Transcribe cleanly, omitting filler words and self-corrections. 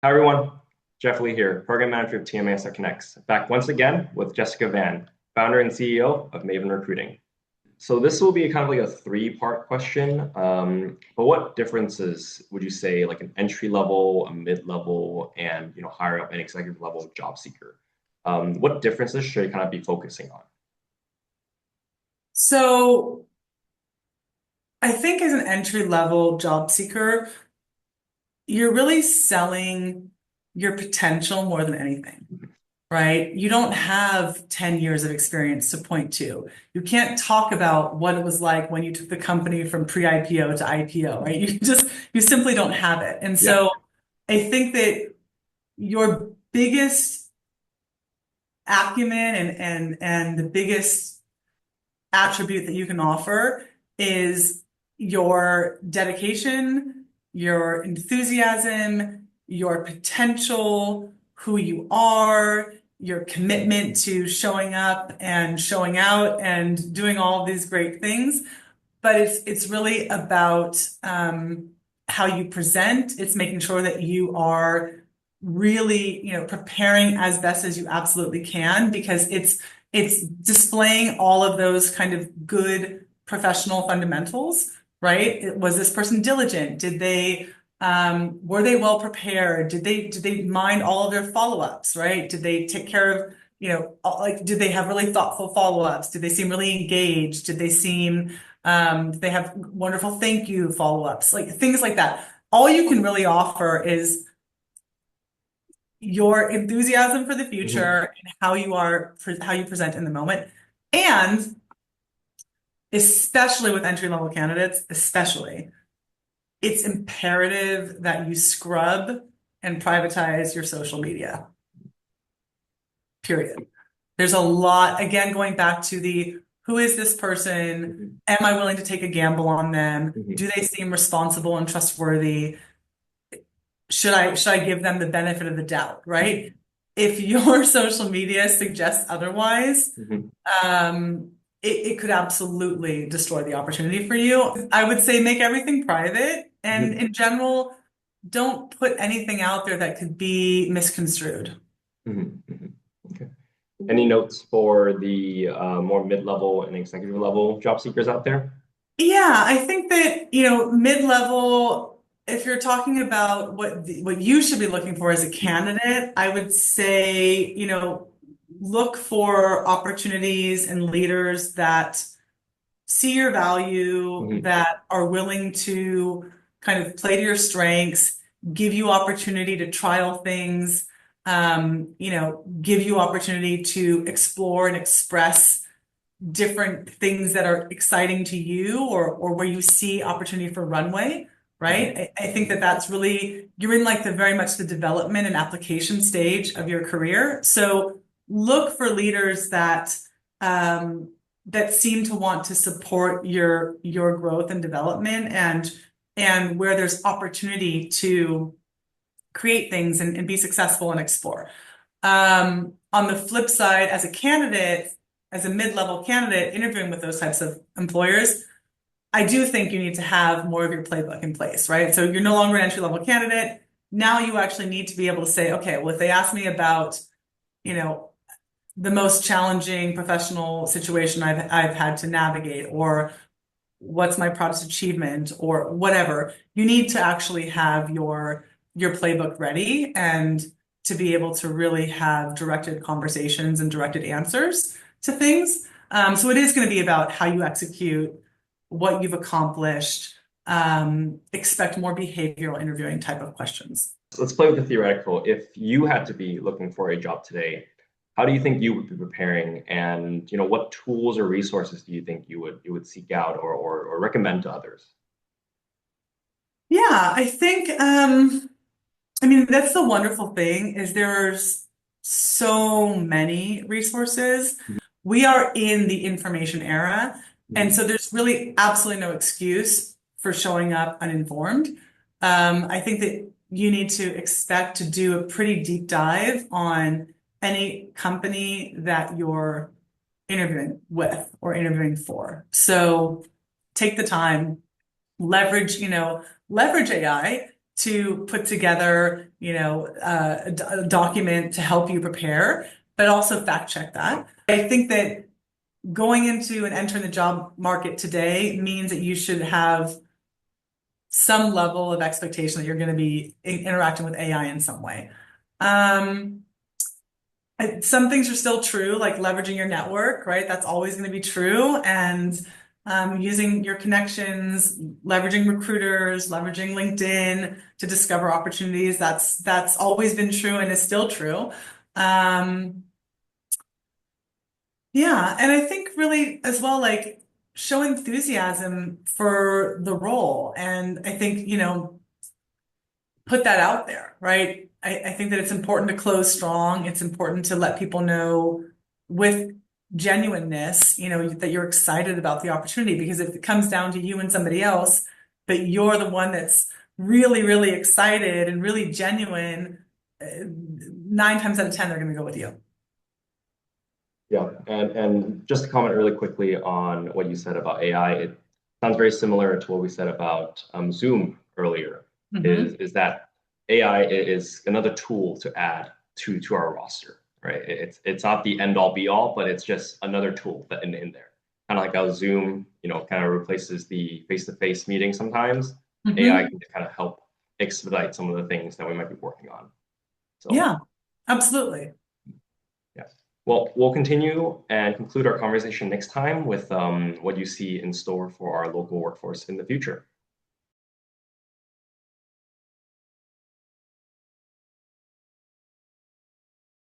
Hi everyone, Jeff Lee here, Program Manager of TMS at Connects, back once again with Jessica Van, founder and CEO of Maven Recruiting. So this will be kind of like a three-part question, but what differences would you say like an entry level, a mid-level, and higher up an executive level job seeker? What differences should you kind of be focusing on? So I think as an entry level job seeker, you're really selling your potential more than anything, right? You don't have 10 years of experience to point to. You can't talk about what it was like when you took the company from pre-IPO to IPO, right? You simply don't have it. And Yeah. so I think that your biggest acumen and the biggest attribute that you can offer is your dedication, your enthusiasm, your potential, who you are, your commitment to showing up and showing out and doing all of these great things. But it's really about how you present. It's making sure that you are really, preparing as best as you absolutely can because it's displaying all of those kind of good professional fundamentals, right? Was this person diligent? Did they were they well prepared? Did they mind all of their follow-ups, right? Did they take care of, like did they have really thoughtful follow-ups? Did they seem really engaged? Did they have wonderful thank you follow-ups? Like things like that. All you can really offer is your enthusiasm for the Mhm. future and how you present in the moment. And especially with entry level candidates, especially, it's imperative that you scrub and privatize your social media, period. There's a lot, again, going back to the who is this person? Mhm. Am I willing to take a gamble on them? Mhm. Do they seem responsible and trustworthy? Should I give them the benefit of the doubt, right? If your social media suggests otherwise, Mhm. it could absolutely destroy the opportunity for you. I would say make everything private, and Mhm. in general, don't put anything out there that could be misconstrued. Mhm. Mhm. Okay. Any notes for the more mid-level and executive level job seekers out there? Yeah, I think that, mid-level, if you're talking about what you should be looking for as a candidate, I would say, look for opportunities and leaders that see your value, Mhm. that are willing to kind of play to your strengths, give you opportunity to trial things, give you opportunity to explore and express different things that are exciting to you or where you see opportunity for runway, Mhm. right? I think that that's really, you're in like the very much the development and application stage of your career. So look for leaders um, that seem to want to support your growth and development and where there's opportunity to create things and be successful and explore. On the flip side, as a candidate, as a mid-level candidate interviewing with those types of employers, I do think you need to have more of your playbook in place, right? So you're no longer an entry-level candidate. Now you actually need to be able to say, okay, well, if they ask me about, you know, the most challenging professional situation I've had to navigate, or what's my proudest achievement, or whatever, you need to actually have your playbook ready and to be able to really have directed conversations and directed answers to things. So it is going to be about how you execute what you've accomplished. Expect more behavioral interviewing type of questions. Let's play with the theoretical. If you had to be looking for a job today, how do you think you would be preparing? And what tools or resources do you think you would seek out or recommend to others? Yeah, I think I mean, that's the wonderful thing is there's so many resources. We are in the information era, and Mhm. so there's really absolutely no excuse for showing up uninformed. I think that you need to expect to do a pretty deep dive on any company that you're interviewing with or interviewing for. So take the time, leverage AI to put together, a document to help you prepare, but also fact check that. I think that going into and entering the job market today means that you should have some level of expectation that you're going to be interacting with AI in some way. Some things are still true, like leveraging your network, right? That's always going to be true. And using your connections, leveraging recruiters, leveraging LinkedIn to discover opportunities. That's always been true and is still true. Yeah, and I think really as well, like show enthusiasm for the role. And I think, put that out there, right? I think that it's important to close strong. It's important to let people know with genuineness, that you're excited about the opportunity. Because if it comes down to you and somebody else, but you're the one that's really, really excited and really genuine, 9 times out of 10, they're going to go with you. Yeah, and just to comment really quickly on what you said about AI, it sounds very similar to what we said about Zoom earlier. Is that AI is another tool to add to our roster, right? It's not the end all be all, but it's just another tool that in there. Kind of like how Zoom, kind of replaces the face-to-face meeting sometimes. AI can kind of help expedite some of the things that we might be working on. So Yeah, absolutely. yes. Well, we'll continue and conclude our conversation next time with what you see in store for our local workforce in the future.